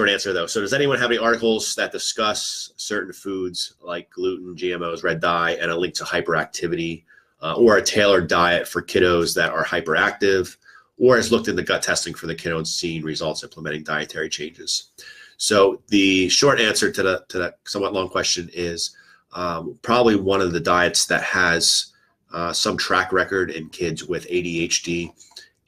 short answer though. So does anyone have any articles that discuss certain foods like gluten, GMOs, red dye, and a link to hyperactivity, or a tailored diet for kiddos that are hyperactive, or has looked into gut testing for the kiddo and seen results implementing dietary changes? So the short answer to that somewhat long question is probably one of the diets that has some track record in kids with ADHD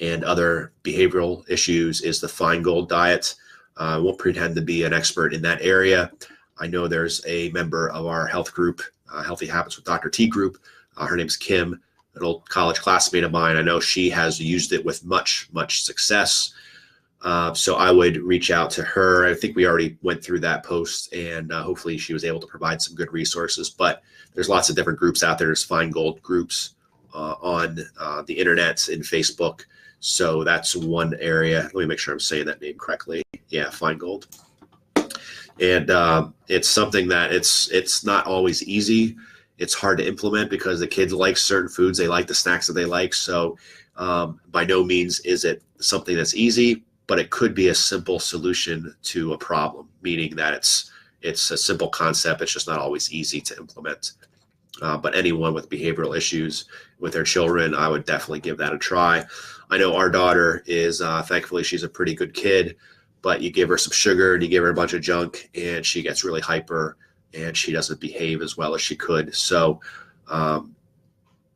and other behavioral issues is the Feingold diet. I won't pretend to be an expert in that area. I know there's a member of our health group, Healthy Habits with Dr. T group. Her name's Kim, an old college classmate of mine. I know she has used it with much success. So I would reach out to her. I think we already went through that post, and hopefully she was able to provide some good resources. But there's lots of different groups out there. There's Feingold groups on the internet and Facebook. So that's one area. Let me make sure I'm saying that name correctly. Yeah, Feingold. And it's something that it's not always easy. It's hard to implement because the kids like certain foods. They like the snacks that they like. So by no means is it something that's easy, but it could be a simple solution to a problem, meaning that it's a simple concept. It's just not always easy to implement. But anyone with behavioral issues with their children, I would definitely give that a try. I know our daughter is, thankfully, she's a pretty good kid, but you give her some sugar and you give her a bunch of junk and she gets really hyper and she doesn't behave as well as she could. So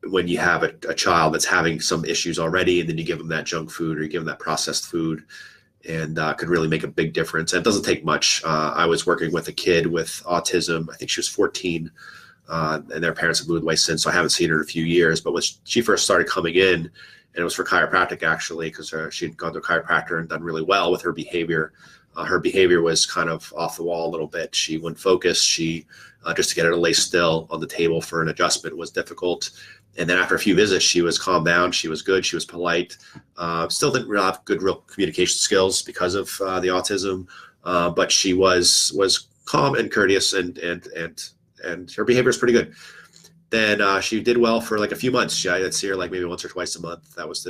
when you have a child that's having some issues already and then you give them that junk food or you give them that processed food, and could really make a big difference. And it doesn't take much. I was working with a kid with autism. I think she was 14. And their parents have moved away since, so I haven't seen her in a few years. But when she first started coming in, and it was for chiropractic actually, because she had gone to a chiropractor and done really well with her behavior. Her behavior was kind of off the wall a little bit. She wouldn't focus. She just to get her to lay still on the table for an adjustment was difficult. And then after a few visits, she was calmed down. She was good. She was polite. Still didn't really have good real communication skills because of the autism, but she was calm and courteous, and her behavior is pretty good. Then she did well for like a few months. I'd see her like maybe once or twice a month. That was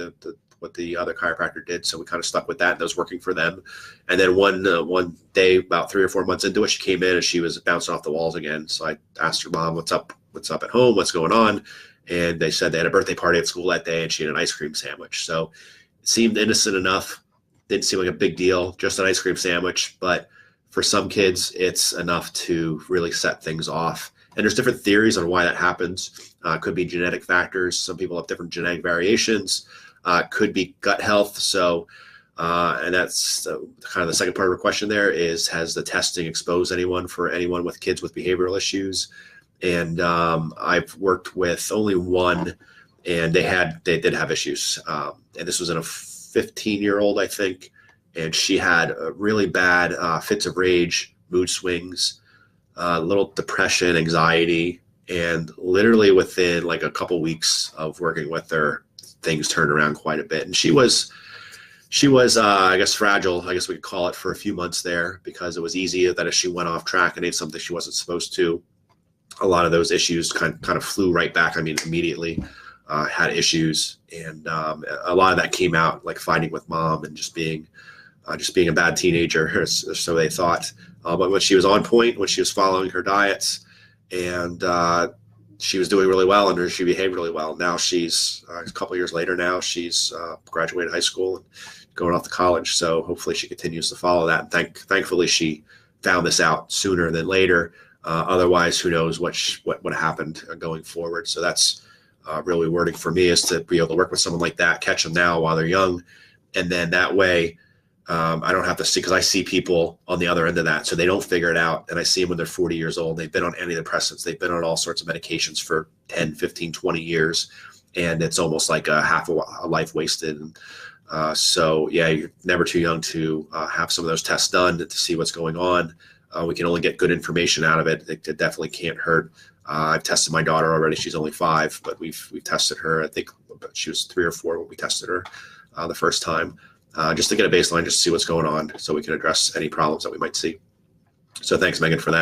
what the other chiropractor did. So we kind of stuck with that, and that was working for them. And then one day, about 3 or 4 months into it, she came in and she was bouncing off the walls again. So I asked her mom, "What's up at home? What's going on?" And they said they had a birthday party at school that day, and she had an ice cream sandwich. So it seemed innocent enough. Didn't seem like a big deal, just an ice cream sandwich. But for some kids, it's enough to really set things off. And there's different theories on why that happens. Could be genetic factors. Some people have different genetic variations. Could be gut health. So, and that's kind of the second part of the question there is, has the testing exposed anyone with kids with behavioral issues? And I've worked with only one, and they did have issues. And this was in a 15-year-old, I think. And she had really bad fits of rage, mood swings, little depression, anxiety, and literally within like a couple weeks of working with her, things turned around quite a bit. And she was I guess fragile, I guess we could call it, for a few months there, because it was easy that if she went off track and ate something she wasn't supposed to, a lot of those issues kind of flew right back. I mean, immediately had issues, and a lot of that came out like fighting with mom and just being a bad teenager, so they thought. But when she was on point, when she was following her diets, and she was doing really well, and she behaved really well. Now she's a couple of years later. Now she's graduated high school and going off to college. So hopefully she continues to follow that. And thankfully she found this out sooner than later. Otherwise, who knows what happened going forward. So that's really rewarding for me, is to be able to work with someone like that, catch them now while they're young, and then that way. I don't have to see, because I see people on the other end of that, so they don't figure it out. And I see them when they're 40 years old. They've been on antidepressants. They've been on all sorts of medications for 10, 15, 20 years. And it's almost like half a life wasted. So yeah, you're never too young to have some of those tests done to see what's going on. We can only get good information out of it. It definitely can't hurt. I've tested my daughter already. She's only 5, but we've tested her. I think she was 3 or 4 when we tested her the first time. Just to get a baseline, just to see what's going on, so we can address any problems that we might see. So thanks, Megan, for that.